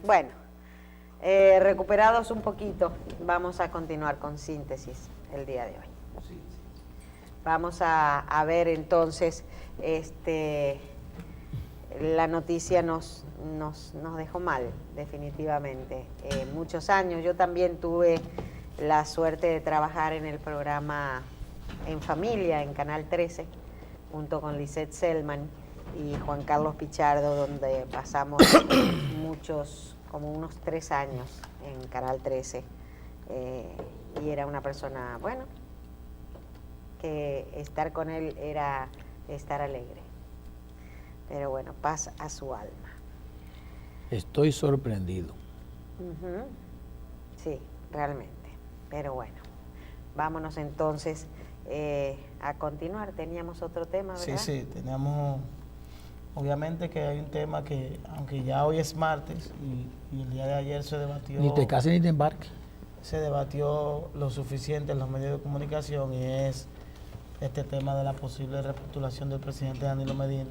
Bueno, recuperados un poquito, vamos a continuar con síntesis el día de hoy. Vamos a ver entonces, la noticia nos dejó mal, definitivamente. Muchos años, yo también tuve la suerte de trabajar en el programa En Familia, en Canal 13, junto con Lisette Selman y Juan Carlos Pichardo, donde pasamos como unos 3 años en Canal 13. Y era una persona, bueno, que estar con él era estar alegre. Pero bueno, paz a su alma. Estoy sorprendido. Sí, realmente. Pero bueno, vámonos entonces a continuar. Teníamos otro tema, ¿verdad? Sí, teníamos, obviamente que hay un tema que, aunque ya hoy es martes y el día de ayer se debatió. Ni te cases ni te embarques. Se debatió lo suficiente en los medios de comunicación y es este tema de la posible repostulación del presidente Danilo Medina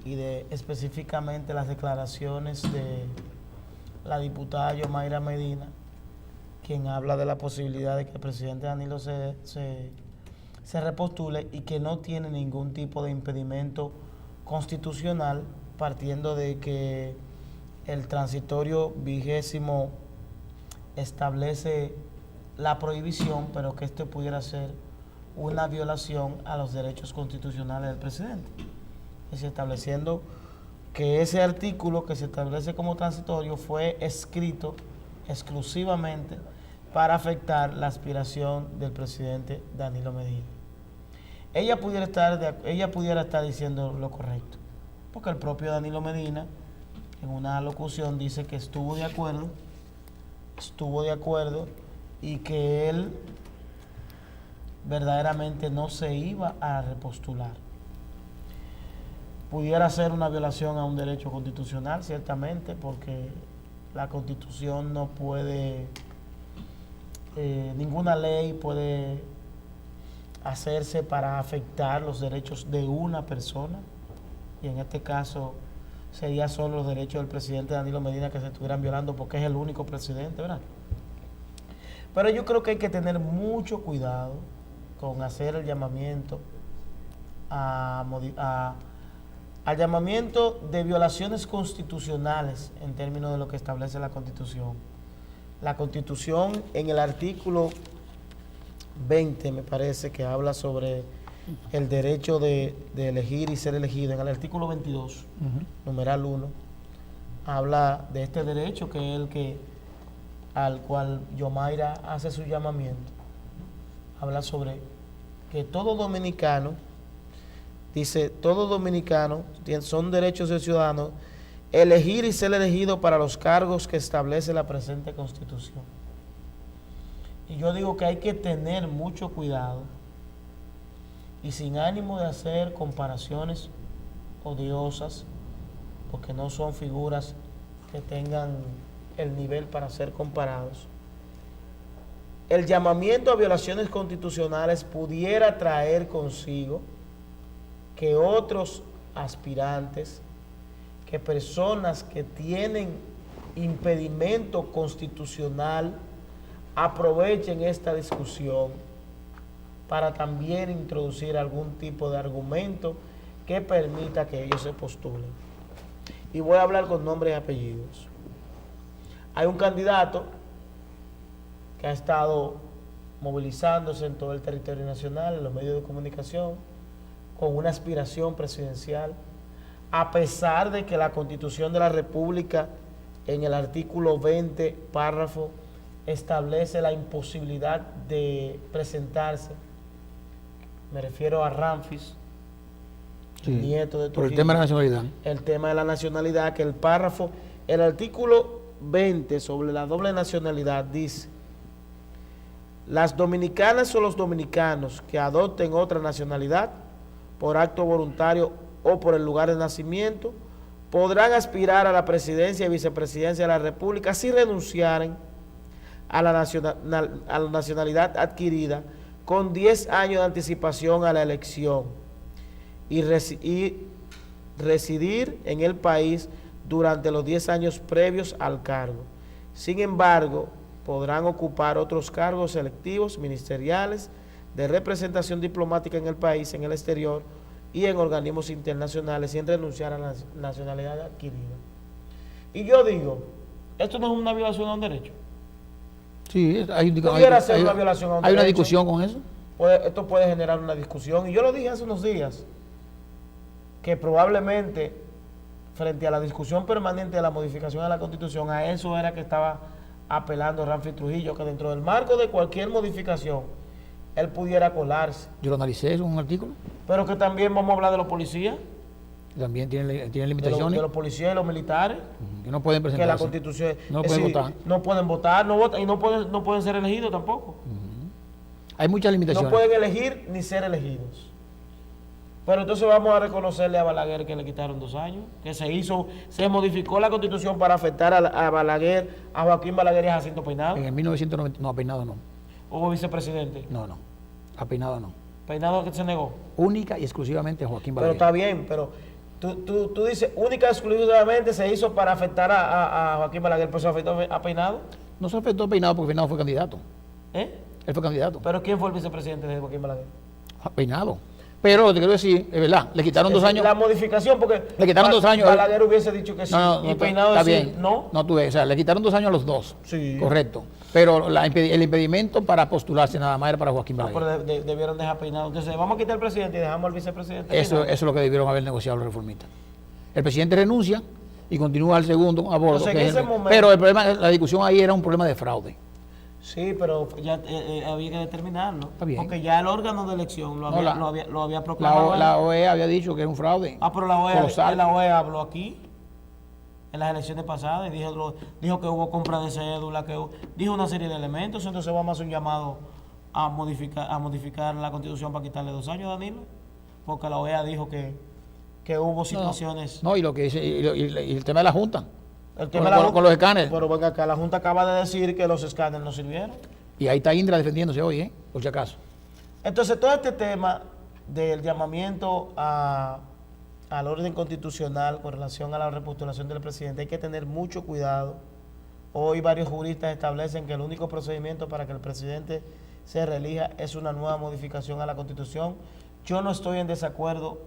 y de específicamente las declaraciones de la diputada Yomaira Medina, quien habla de la posibilidad de que el presidente Danilo se repostule y que no tiene ningún tipo de impedimento constitucional, partiendo de que el transitorio 20º establece la prohibición, pero que esto pudiera ser una violación a los derechos constitucionales del presidente. Es decir, estableciendo que ese artículo que se establece como transitorio fue escrito exclusivamente para afectar la aspiración del presidente Danilo Medina. Ella pudiera estar diciendo lo correcto, porque el propio Danilo Medina en una locución dice que estuvo de acuerdo y que él verdaderamente no se iba a repostular. Pudiera ser una violación a un derecho constitucional, ciertamente, porque la Constitución no puede, ninguna ley puede hacerse para afectar los derechos de una persona, y en este caso sería solo los derechos del presidente Danilo Medina que se estuvieran violando porque es el único presidente, ¿verdad? Pero yo creo que hay que tener mucho cuidado con hacer el llamamiento al llamamiento de violaciones constitucionales en términos de lo que establece la Constitución. La Constitución en el artículo 20, me parece, que habla sobre el derecho de elegir y ser elegido. En el artículo 22, numeral 1, habla de este derecho que es al cual Yomaira hace su llamamiento. Habla sobre que todo dominicano, dice, todo dominicano son derechos del ciudadano elegir y ser elegido para los cargos que establece la presente Constitución. Y yo digo que hay que tener mucho cuidado y sin ánimo de hacer comparaciones odiosas, porque no son figuras que tengan el nivel para ser comparados. El llamamiento a violaciones constitucionales pudiera traer consigo que otros aspirantes, que personas que tienen impedimento constitucional aprovechen esta discusión para también introducir algún tipo de argumento que permita que ellos se postulen. Y voy a hablar con nombres y apellidos. Hay un candidato que ha estado movilizándose en todo el territorio nacional, en los medios de comunicación, con una aspiración presidencial, a pesar de que la Constitución de la República, en el artículo 20, párrafo, establece la imposibilidad de presentarse. Me refiero a Ramfis, sí, nieto de Trujillo. Por el tema de la nacionalidad. El tema de la nacionalidad, que el párrafo, el artículo 20 sobre la doble nacionalidad dice: las dominicanas o los dominicanos que adopten otra nacionalidad por acto voluntario o por el lugar de nacimiento podrán aspirar a la presidencia y vicepresidencia de la República si renunciaren a la nacionalidad adquirida con 10 años de anticipación a la elección y residir en el país durante los 10 años previos al cargo. Sin embargo, podrán ocupar otros cargos selectivos ministeriales de representación diplomática en el país, en el exterior y en organismos internacionales sin renunciar a la nacionalidad adquirida. Y yo digo, ¿esto no es una violación a un derecho? Sí, ¿Pudiera ser una violación a un hay una derecho? discusión con eso. Esto puede generar una discusión. Y yo lo dije hace unos días, que probablemente frente a la discusión permanente de la modificación de la Constitución, a eso era que estaba apelando Ramfi Trujillo, que dentro del marco de cualquier modificación, él pudiera colarse. Yo lo analicé, eso en un artículo. Pero que también vamos a hablar de los policías, También tiene de limitaciones. los policías y los militares, Que no pueden que presentarse. la Constitución... No es pueden decir, votar. no pueden votar, no votan, y no pueden ser elegidos tampoco. Hay muchas limitaciones. No pueden elegir ni ser elegidos. Pero entonces vamos a reconocerle a Balaguer que le quitaron 2 años, que se modificó la Constitución para afectar a Balaguer, a Joaquín Balaguer y a Jacinto Peinado, En el 1990, no, a Peinado no. o vicepresidente. No, a Peinado no. Peinado que se negó. Única y exclusivamente a Joaquín Pero Balaguer. está bien, pero tú dices, única y exclusivamente se hizo para afectar a Joaquín Balaguer, pero se afectó a Peinado. No se afectó a Peinado porque Peinado fue candidato. ¿Eh? Él fue candidato. Pero ¿quién fue el vicepresidente de Joaquín Balaguer? A Peinado. Pero lo que quiero decir, es verdad, le quitaron 2 años. La modificación, porque Le quitaron 2 años. Balaguer hubiese dicho que sí, y Peinado está decir bien. no. No, tú ves, o sea, le quitaron 2 años a los dos. Sí. Correcto. Pero el impedimento para postularse nada más era para Joaquín No, Balaguer. pero debieron dejar Peinado. Entonces, vamos a quitar al presidente y dejamos al vicepresidente. Eso Peinado. es lo que debieron haber negociado los reformistas. El presidente renuncia y continúa el segundo a bordo. Entonces, que en es ese momento- pero el problema, la discusión ahí era un problema de fraude. Sí, pero ya había que determinarlo. Está bien. Porque ya el órgano de elección lo No, había La, proclamado. la OEA había dicho que era un fraude. Pero la colosal. OEA habló aquí en las elecciones pasadas y dijo que hubo compra de cédula, dijo una serie de elementos. Entonces vamos a hacer un llamado a modificar la Constitución para quitarle 2 años, Danilo, porque la OEA dijo que hubo situaciones. No, y lo que dice, y el tema de la Junta. El Con, tema de la con los escáneres. Pero venga acá, la Junta acaba de decir que los escáneres no sirvieron. Y ahí está Indra defendiéndose hoy, por si acaso. Entonces, todo este tema del llamamiento al orden constitucional con relación a la repostulación del presidente, hay que tener mucho cuidado. Hoy varios juristas establecen que el único procedimiento para que el presidente se reelija es una nueva modificación a la Constitución. Yo no estoy en desacuerdo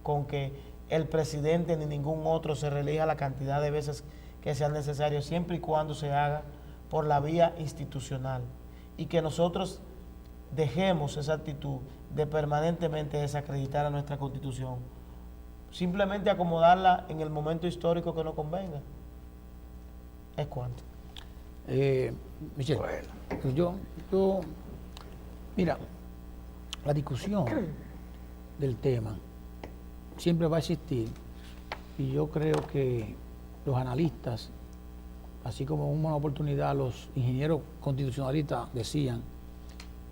con que el presidente ni ningún otro se reelija la cantidad de veces que sea necesario, siempre y cuando se haga por la vía institucional. Y que nosotros dejemos esa actitud de permanentemente desacreditar a nuestra Constitución. Simplemente acomodarla en el momento histórico que nos convenga. ¿Es cuánto? Michelle, pues yo, mira, la discusión del tema siempre va a existir y yo creo que los analistas, así como en una oportunidad los ingenieros constitucionalistas decían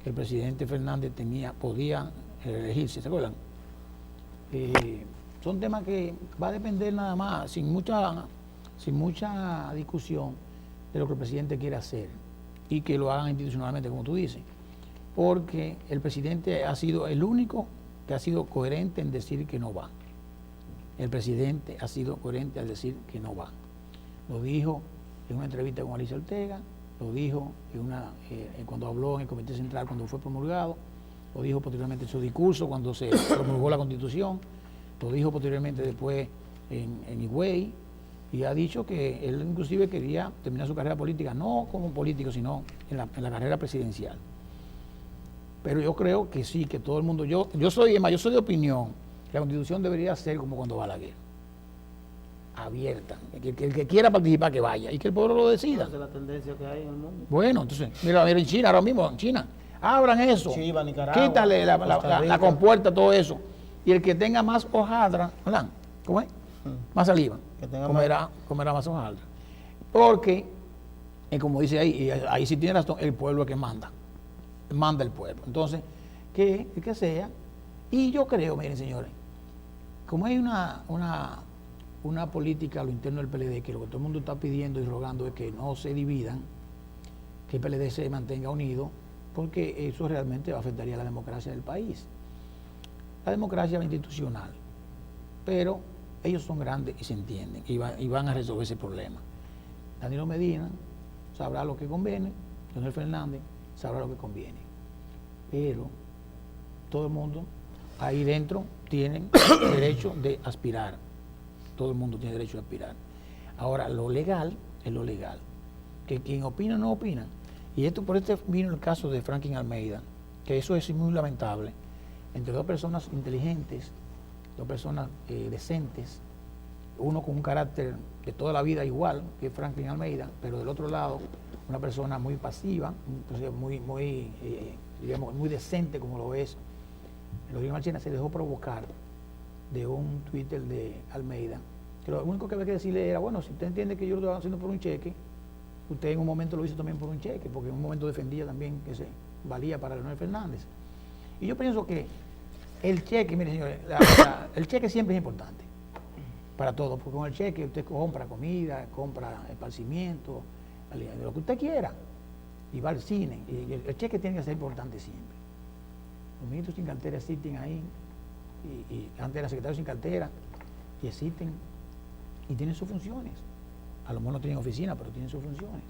que el presidente Fernández podía reelegirse, ¿se acuerdan? Son temas que va a depender nada más, sin mucha discusión de lo que el presidente quiere hacer y que lo hagan institucionalmente, como tú dices, porque el presidente ha sido el único que ha sido coherente en decir que no va. El presidente ha sido coherente al decir que no va. Lo dijo en una entrevista con Alicia Ortega, lo dijo cuando habló en el Comité Central cuando fue promulgado, lo dijo posteriormente en su discurso cuando se promulgó la Constitución, lo dijo posteriormente después en Higüey, y ha dicho que él inclusive quería terminar su carrera política, no como político, sino en la carrera presidencial. Pero yo creo que sí, que todo el mundo, yo soy de opinión que la Constitución debería ser como cuando Balaguer, abierta, que el que quiera participar que vaya y que el pueblo lo decida. Esa es la tendencia que hay en el mundo. Bueno, entonces, mira en China, ahora mismo en China, abran eso, Chiva, Nicaragua, quítale Costa Rica. la compuerta, todo eso, y el que tenga más hojaldra, ¿verdad? ¿Cómo es? Más saliva, Que tenga comerá más hojaldra. Porque, como dice ahí, y ahí sí tiene razón, el pueblo es que manda el pueblo. Entonces, que sea, y yo creo, miren señores, como hay una política a lo interno del PLD, que lo que todo el mundo está pidiendo y rogando es que no se dividan, que el PLD se mantenga unido, porque eso realmente afectaría a la democracia del país. La democracia es institucional, pero ellos son grandes y se entienden y van a resolver ese problema. Danilo Medina sabrá lo que conviene, Leonel Fernández sabrá lo que conviene, pero todo el mundo ahí dentro tiene derecho de aspirar, todo el mundo tiene derecho de aspirar. Ahora, lo legal es lo legal, que quien opina no opina, y esto por este vino el caso de Franklin Almeida, que eso es muy lamentable, entre dos personas inteligentes, dos personas decentes, uno con un carácter de toda la vida igual que Franklin Almeida, pero del otro lado una persona muy pasiva, digamos, muy decente como lo es. Rodrigo Marchena se dejó provocar de un Twitter de Almeida, que lo único que había que decirle era, bueno, si usted entiende que yo lo estaba haciendo por un cheque, usted en un momento lo hizo también por un cheque, porque en un momento defendía también que se valía para Leonel Fernández. Y yo pienso que el cheque, mire señores, el cheque siempre es importante para todos, porque con el cheque usted compra comida, compra esparcimiento, lo que usted quiera, y va al cine, y el cheque tiene que ser importante siempre. Los ministros sin cartera existen ahí, y antes eran secretarios sin cartera, y existen, y tienen sus funciones. A lo mejor no tienen oficina, pero tienen sus funciones.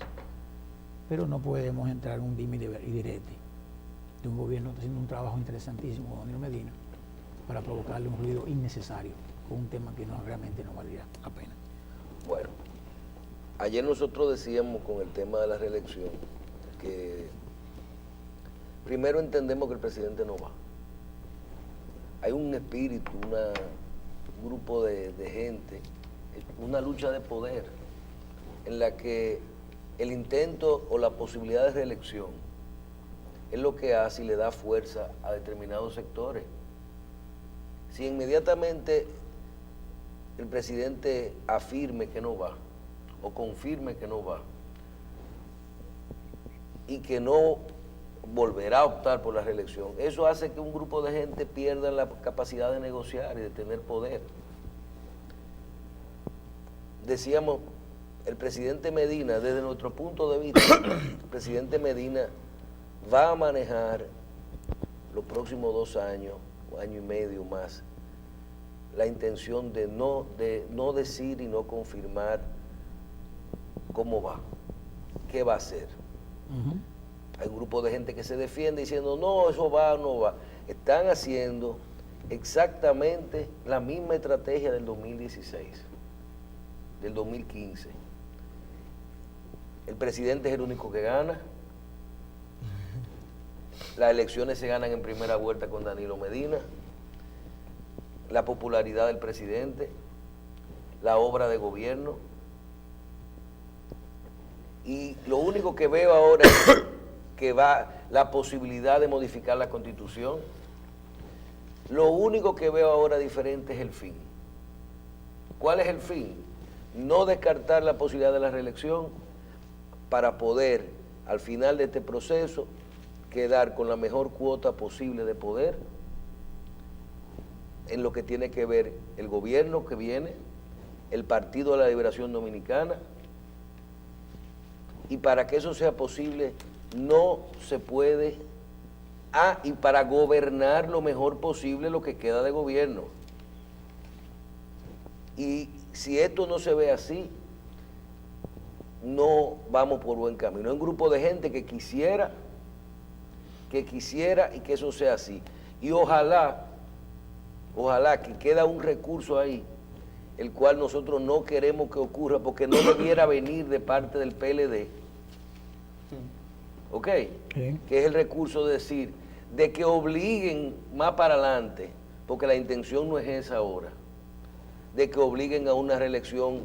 Pero no podemos entrar en un dime y direte de un gobierno que está haciendo un trabajo interesantísimo con Danilo Medina para provocarle un ruido innecesario con un tema que realmente no valía la pena. Bueno, ayer nosotros decíamos con el tema de la reelección que primero entendemos que el presidente no va. Hay un espíritu, un grupo de gente, una lucha de poder en la que el intento o la posibilidad de reelección es lo que hace y le da fuerza a determinados sectores. Si inmediatamente el presidente afirme que no va o confirme que no va y que no volverá a optar por la reelección, eso hace que un grupo de gente pierda la capacidad de negociar y de tener poder. Decíamos, el presidente Medina, desde nuestro punto de vista, el presidente Medina va a manejar los próximos 2 años, año y medio más, la intención de no decir y no confirmar cómo va, qué va a hacer. Hay un grupo de gente que se defiende diciendo, no, eso va o no va. Están haciendo exactamente la misma estrategia del 2016, del 2015. El presidente es el único que gana. Las elecciones se ganan en primera vuelta con Danilo Medina. La popularidad del presidente, la obra de gobierno. Y lo único que veo ahora es que va la posibilidad de modificar la Constitución. Lo único que veo ahora diferente es el fin. ¿Cuál es el fin? No descartar la posibilidad de la reelección para poder, al final de este proceso, quedar con la mejor cuota posible de poder en lo que tiene que ver el gobierno que viene, el Partido de la Liberación Dominicana, y para que eso sea posible no se puede, y para gobernar lo mejor posible lo que queda de gobierno. Y si esto no se ve así, no vamos por buen camino. Hay un grupo de gente que quisiera y que eso sea así. Y ojalá que queda un recurso ahí, el cual nosotros no queremos que ocurra, porque no debiera venir de parte del PLD. ¿Ok? Sí. Que es el recurso de decir, de que obliguen más para adelante, porque la intención no es esa ahora, de que obliguen a una reelección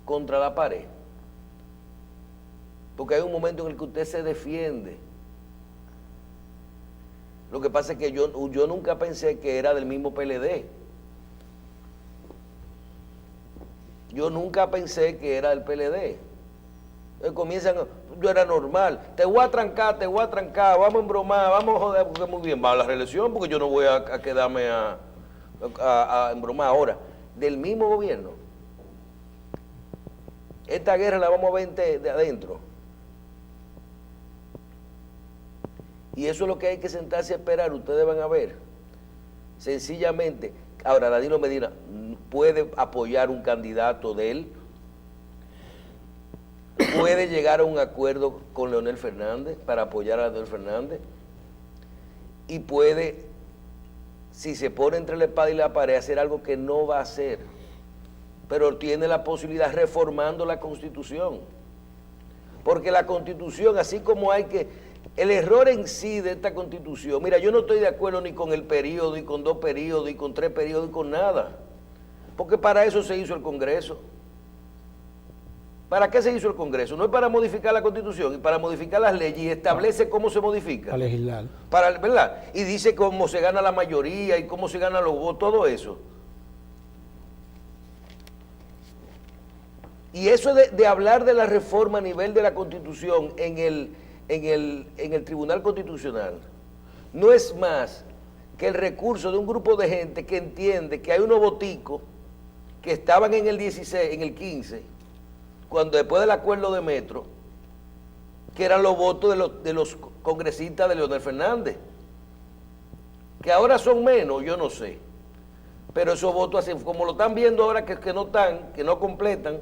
contra la pared. Porque hay un momento en el que usted se defiende. Lo que pasa es que yo nunca pensé que era del mismo PLD. Yo nunca pensé que era del PLD. Comienzan, yo era normal, te voy a trancar, vamos a embromar, vamos a joder, porque muy bien, va a la reelección, porque yo no voy a quedarme a embromar ahora. Del mismo gobierno. Esta guerra la vamos a ver de adentro. Y eso es lo que hay que sentarse a esperar, ustedes van a ver. Sencillamente, Ahora, Danilo Medina puede apoyar un candidato de él, puede llegar a un acuerdo con Leonel Fernández para apoyar a Leonel Fernández y puede, si se pone entre la espada y la pared, hacer algo que no va a hacer, pero tiene la posibilidad reformando la Constitución. Porque la Constitución, así como hay que... El error en sí de esta Constitución, mira, yo no estoy de acuerdo ni con el periodo, ni con 2 periodos, ni con 3 periodos, ni con nada. Porque para eso se hizo el Congreso. ¿Para qué se hizo el Congreso? No es para modificar la Constitución, y para modificar las leyes, y establece cómo se modifica. Para legislar. ¿Verdad? Y dice cómo se gana la mayoría y cómo se ganan los votos, todo eso. Y eso de hablar de la reforma a nivel de la Constitución en el Tribunal Constitucional no es más que el recurso de un grupo de gente que entiende que hay unos boticos que estaban en el 16, en el 15, cuando después del acuerdo de Metro, que eran los votos de los congresistas de Leonel Fernández, que ahora son menos, yo no sé, pero esos votos, así, como lo están viendo ahora que no están, que no completan,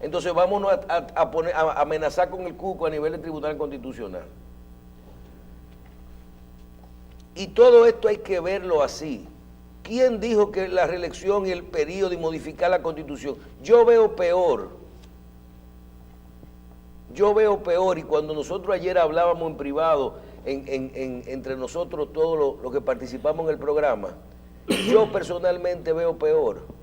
entonces vámonos a amenazar con el cuco a nivel del Tribunal Constitucional. Y todo esto hay que verlo así. ¿Quién dijo que la reelección y el periodo y modificar la Constitución? Yo veo peor. Yo veo peor, y cuando nosotros ayer hablábamos en privado, entre nosotros todos los que participamos en el programa, yo personalmente veo peor.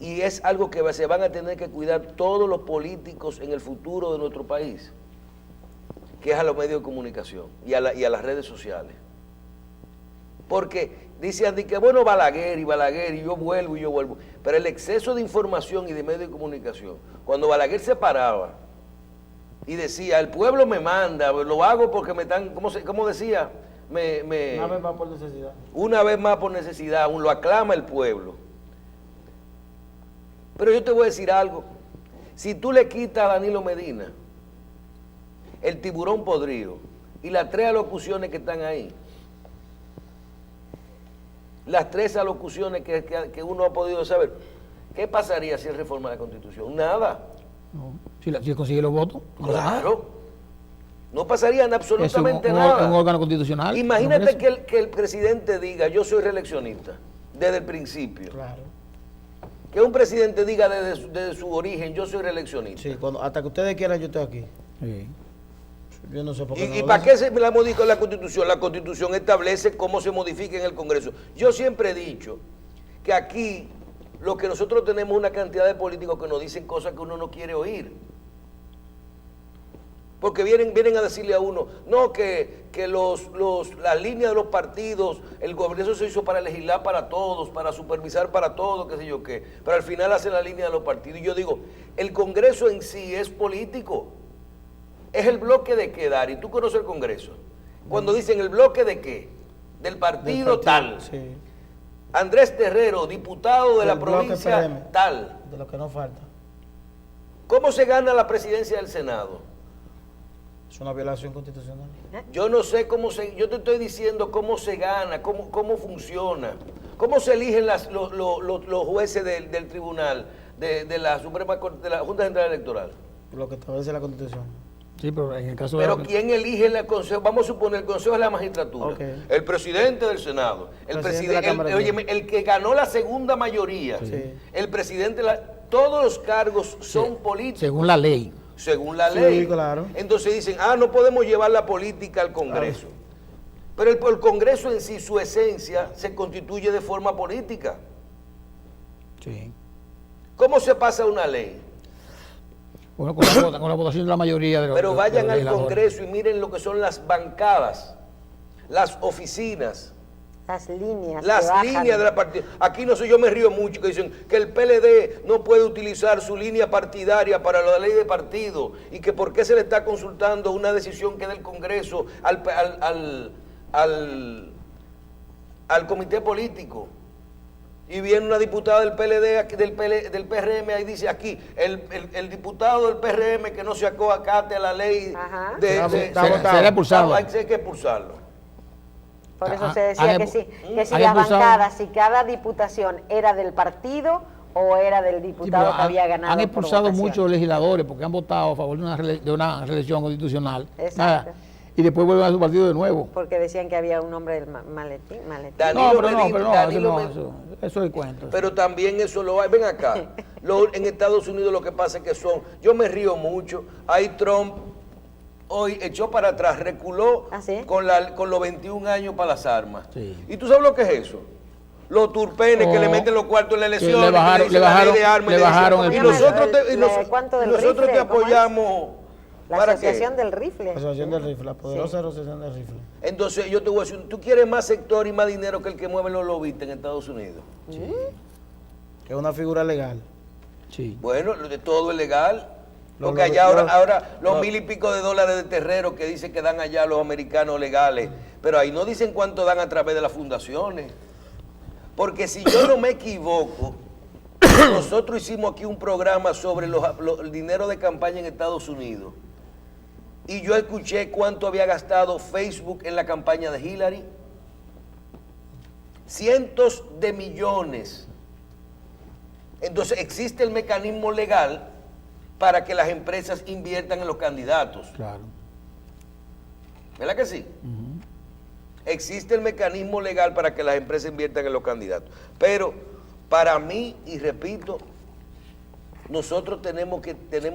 Y es algo que se van a tener que cuidar todos los políticos en el futuro de nuestro país, que es a los medios de comunicación y a las redes sociales. Porque dicen que bueno, Balaguer, y yo vuelvo. Pero el exceso de información y de medios de comunicación, cuando Balaguer se paraba y decía, el pueblo me manda, lo hago porque me están, ¿cómo decía? Una vez más por necesidad. Una vez más por necesidad, lo aclama el pueblo. Pero yo te voy a decir algo, si tú le quitas a Danilo Medina el tiburón podrido y las 3 alocuciones que están ahí, las 3 alocuciones que uno ha podido saber, ¿qué pasaría si él reforma la Constitución? Nada. No. Si él consigue los votos, no pasa nada. Claro. No pasaría absolutamente es un nada. un órgano constitucional. Imagínate que el presidente diga, yo soy reeleccionista, desde el principio. Claro. Que un presidente diga desde su origen, yo soy reeleccionista. Sí, hasta que ustedes quieran, yo estoy aquí. Sí. Yo no sé por qué. ¿Y para qué se la modifica la Constitución? La Constitución establece cómo se modifica en el Congreso. Yo siempre he dicho que aquí lo que nosotros tenemos es una cantidad de políticos que nos dicen cosas que uno no quiere oír. Porque vienen a decirle a uno, no, que las líneas de los partidos, el Congreso se hizo para legislar para todos, para supervisar para todos, qué sé yo qué, pero al final hacen la línea de los partidos. Y yo digo, el Congreso en sí es político, es el bloque de qué, Dari. ¿Tú conoces el Congreso? Cuando dicen el bloque de qué, del partido tal. Sí. Andrés Terrero, diputado de la Del bloque provincia PRM. tal. De lo que no falta. ¿Cómo se gana la presidencia del Senado? Es una violación constitucional. Yo no sé yo te estoy diciendo cómo se gana, cómo funciona, cómo se eligen los jueces del tribunal, de la Suprema Corte, de la Junta Central Electoral. Lo que establece la Constitución. Sí, pero en el caso Pero de... ¿quién elige el consejo? Vamos a suponer el Consejo de la Magistratura. Okay. El presidente del Senado, el Presidente de la Cámara de el que ganó la segunda mayoría, Sí. el presidente, todos los cargos son políticos. Según la ley. Según la Sí, ley. claro. Entonces dicen, no podemos llevar la política al Congreso. Pero el Congreso en sí, su esencia, se constituye de forma política. Sí. ¿Cómo se pasa una ley? Bueno, con la votación de la mayoría de los... Pero vayan de los al legisladores. Congreso y miren lo que son las bancadas, las oficinas, Las líneas. las que bajan. líneas de la partida. Aquí no sé, yo me río mucho que dicen que el PLD no puede utilizar su línea partidaria para la ley de partido y que por qué se le está consultando una decisión que del Congreso al comité político. Y viene una diputada del PLD, del PRM, ahí dice aquí, el diputado del PRM que no se acate a la ley Ajá. Está votado. Será expulsado. Hay que expulsarlo. Por eso Ah, se decía han que expu- si han las expulsado- bancadas, si cada diputación era del partido o era del Sí, diputado pero que había ganado. han por expulsado votación. muchos legisladores porque han votado a favor de una reelección constitucional. Exacto. Y después vuelven a su partido de nuevo. Porque decían que había un hombre del maletín. Danilo No, pero no, Medina- pero no, Danilo eso es cuento. Pero también eso lo hay. Ven acá. En Estados Unidos lo que pasa es que yo me río mucho. Ahí Trump hoy echó para atrás, reculó ¿Ah, sí? con los 21 años para las armas. Sí. ¿Y tú sabes lo que es eso? Los turpenes que le meten los cuartos en la elección, le bajaron- que le dicen la ley de armas, le y dicen, bajaron el y precio. nosotros ¿Cómo se te, y llama? nos- ¿Cuánto del nosotros rifle? te ¿Cómo es? apoyamos. La ¿Para asociación qué? del rifle. Asociación del rifle, la poderosa asociación del rifle. Entonces yo te voy a decir, tú quieres más sector y más dinero que el que mueve los lobistas en Estados Unidos. Que es una figura legal. Sí. Bueno, de todo es legal. Los Porque allá ahora los los- 1.000 y pico de dólares de terrero que dicen que dan allá los americanos legales, pero ahí no dicen cuánto dan a través de las fundaciones. Porque si yo no me equivoco, nosotros hicimos aquí un programa sobre el dinero de campaña en Estados Unidos. Y yo escuché cuánto había gastado Facebook en la campaña de Hillary. Cientos de millones. Entonces existe el mecanismo legal para que las empresas inviertan en los candidatos. Claro. ¿Verdad que sí? Existe el mecanismo legal para que las empresas inviertan en los candidatos. Pero para mí, y repito, nosotros tenemos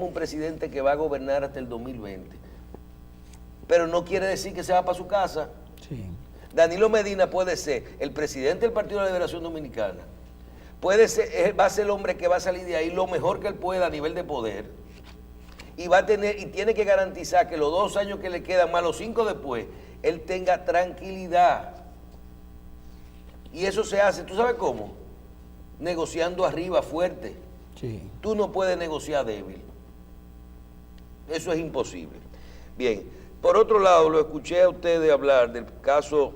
un presidente que va a gobernar hasta el 2020. Pero no quiere decir que se va para su casa. Sí. Danilo Medina puede ser el presidente del Partido de la Liberación Dominicana. Puede ser, va a ser el hombre que va a salir de ahí lo mejor que él pueda a nivel de poder. Y va a tener, y tiene que garantizar que los 2 años que le quedan, más los 5 después, él tenga tranquilidad. Y eso se hace, ¿tú sabes cómo? Negociando arriba, fuerte. Sí. Tú no puedes negociar débil. Eso es imposible. Bien, por otro lado, lo escuché a ustedes hablar del caso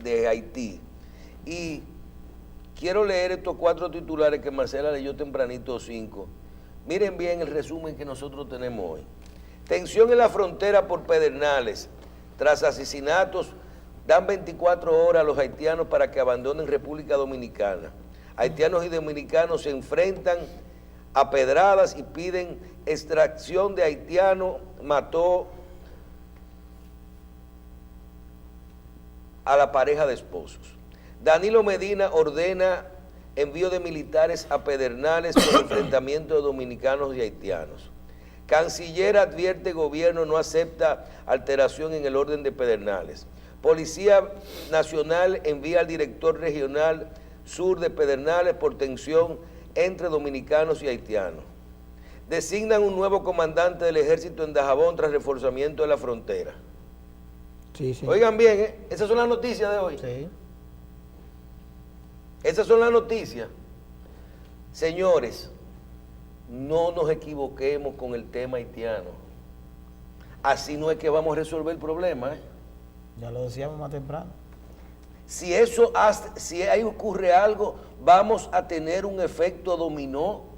de Haití. Y quiero leer estos 4 titulares que Marcela leyó tempranito, 5. Miren bien el resumen que nosotros tenemos hoy. Tensión en la frontera por Pedernales. Tras asesinatos, dan 24 horas a los haitianos para que abandonen República Dominicana. Haitianos y dominicanos se enfrentan a pedradas y piden extracción de haitiano. Mató a la pareja de esposos. Danilo Medina ordena envío de militares a Pedernales por enfrentamiento de dominicanos y haitianos. Canciller advierte gobierno no acepta alteración en el orden de Pedernales. Policía Nacional envía al director regional sur de Pedernales por tensión entre dominicanos y haitianos. Designan un nuevo comandante del ejército en Dajabón tras reforzamiento de la frontera. Sí, sí. Oigan bien, esas son las noticias de hoy. Sí. Esas son las noticias. Señores, no nos equivoquemos con el tema haitiano. Así no es que vamos a resolver el problema. Ya lo decíamos más temprano. Si ahí ocurre algo, vamos a tener un efecto dominó.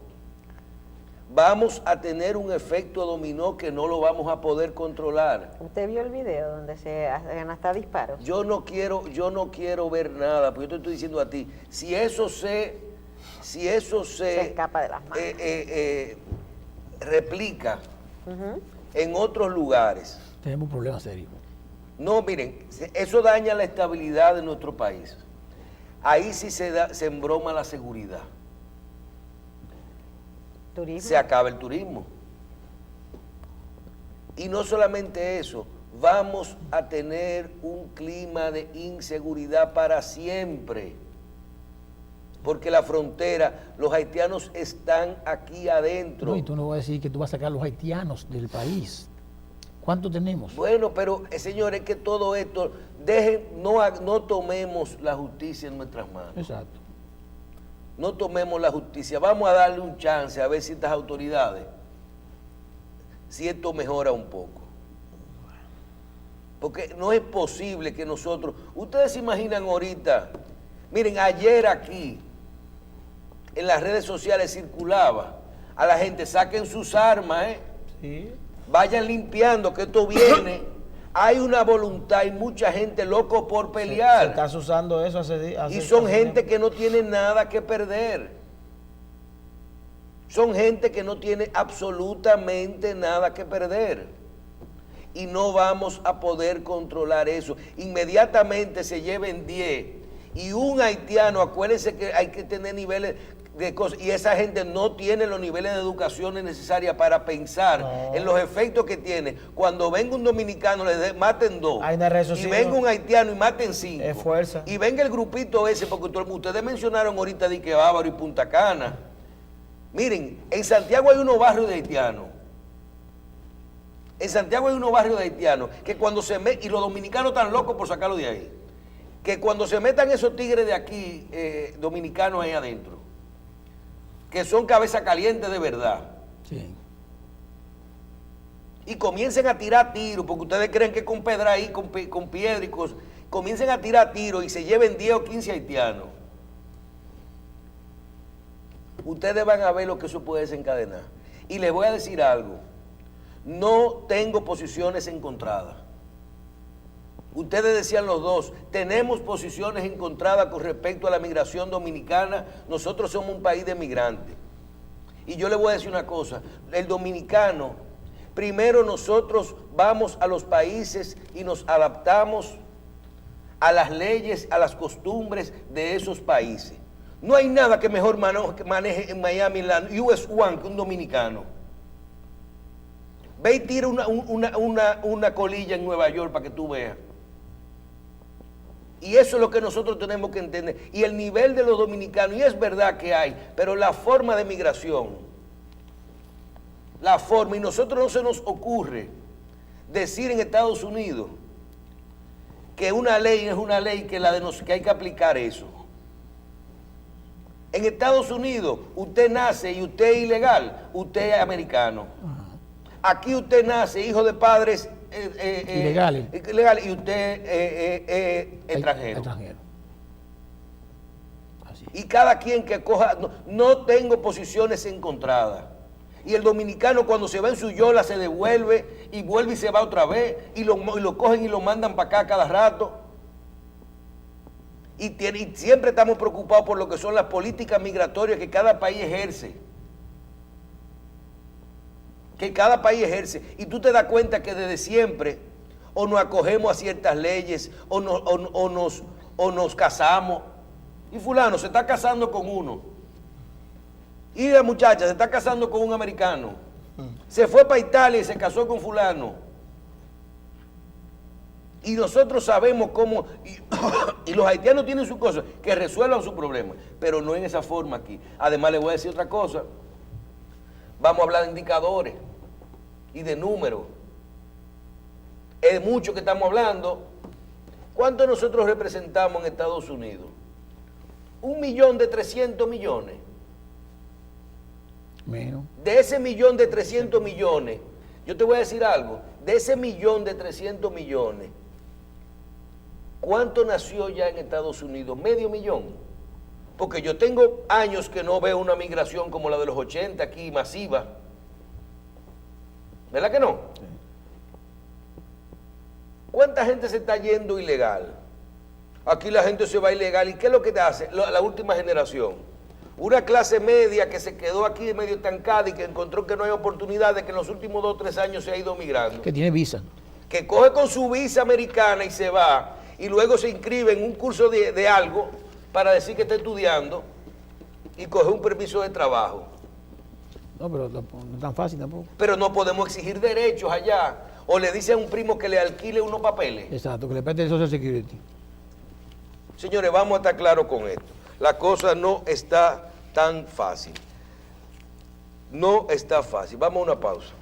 Vamos a tener un efecto dominó que no lo vamos a poder controlar. ¿Usted vio el video donde se hacen hasta disparos? Yo no quiero ver nada, porque yo te estoy diciendo a ti, si eso se escapa de las manos. replica en otros lugares. Tenemos un problema serio. No, miren, eso daña la estabilidad de nuestro país. Ahí sí se embroma la seguridad. Turismo. Se acaba el turismo. Y no solamente eso, vamos a tener un clima de inseguridad para siempre. Porque la frontera, los haitianos están aquí adentro. No, y tú no vas a decir que tú vas a sacar a los haitianos del país. ¿Cuánto tenemos? Bueno, pero señores, que todo esto, no tomemos la justicia en nuestras manos. Exacto. No tomemos la justicia. Vamos a darle un chance a ver si estas autoridades, si esto mejora un poco. Porque no es posible que nosotros, ustedes se imaginan ahorita, miren, ayer aquí, en las redes sociales circulaba, a la gente, saquen sus armas, Sí. vayan limpiando, que esto viene Hay una voluntad y mucha gente loco por Se pelear. está usando eso hace días. Y son gente que no tiene nada que perder. Son gente que no tiene absolutamente nada que perder. Y no vamos a poder controlar eso. Inmediatamente se lleven 10 y un haitiano, acuérdense que hay que tener niveles de cosas, y esa gente no tiene los niveles de educación necesarios para pensar en los efectos que tiene. Cuando venga un dominicano, maten 2. Y venga un haitiano y maten 5. Es fuerza. Y venga el grupito ese, porque ustedes mencionaron ahorita de que Bávaro y Punta Cana. Miren, en Santiago hay unos barrios de haitianos. En Santiago hay unos barrios de haitianos que cuando se meten, y los dominicanos están locos por sacarlo de ahí, que cuando se metan esos tigres de aquí, dominicanos ahí adentro, que son cabeza caliente de verdad, Sí. y comiencen a tirar tiros, porque ustedes creen que con pedra ahí, con piedra y cosas, comiencen a tirar tiros y se lleven 10 o 15 haitianos, ustedes van a ver lo que eso puede desencadenar. Y les voy a decir algo, no tengo posiciones encontradas. Ustedes decían los dos, tenemos posiciones encontradas con respecto a la migración dominicana. Nosotros somos un país de migrantes. Y yo le voy a decir una cosa, el dominicano, primero nosotros vamos a los países y nos adaptamos a las leyes, a las costumbres de esos países. No hay nada que mejor maneje en Miami, en la US One, que un dominicano. Ve y tira una colilla en Nueva York para que tú veas. Y eso es lo que nosotros tenemos que entender. Y el nivel de los dominicanos, y es verdad que hay, pero la forma de migración, la forma, y nosotros no se nos ocurre decir en Estados Unidos que una ley es una ley que hay que aplicar eso. En Estados Unidos, usted nace y usted es ilegal, usted es americano. Aquí usted nace hijo de padres ilegales y usted es extranjero. Así. Y cada quien que coja, no tengo posiciones encontradas. Y el dominicano cuando se va en su yola se devuelve y vuelve y se va otra vez y lo cogen y lo mandan para acá cada rato. Y siempre estamos preocupados por lo que son las políticas migratorias que cada país ejerce. Que cada país ejerce, y tú te das cuenta que desde siempre o nos acogemos a ciertas leyes o nos casamos, y fulano se está casando con uno, y la muchacha se está casando con un americano, se fue para Italia y se casó con fulano, y nosotros sabemos cómo, y los haitianos tienen sus cosas, que resuelvan su problema, pero no en esa forma aquí. Además les voy a decir otra cosa. Vamos a hablar de indicadores y de números. Es mucho que estamos hablando. ¿Cuánto nosotros representamos en Estados Unidos? 1.300.000.000. Menos. De ese 1.300.000.000, yo te voy a decir algo. De ese 1.300.000.000, ¿cuánto nació ya en Estados Unidos? 500.000. Porque yo tengo años que no veo una migración como la de los 80 aquí, masiva. ¿Verdad que no? Sí. ¿Cuánta gente se está yendo ilegal? Aquí la gente se va ilegal. ¿Y qué es lo que te hace la última generación? Una clase media que se quedó aquí medio estancada y que encontró que no hay oportunidades, que en los últimos 2 o 3 años se ha ido migrando. Que tiene visa. Que coge con su visa americana y se va, y luego se inscribe en un curso de algo para decir que está estudiando y coge un permiso de trabajo. No, pero no es tan fácil tampoco. Pero no podemos exigir derechos allá. O le dice a un primo que le alquile unos papeles. Exacto, que le preste el Social Security. Señores, vamos a estar claros con esto. La cosa no está tan fácil. No está fácil. Vamos a una pausa.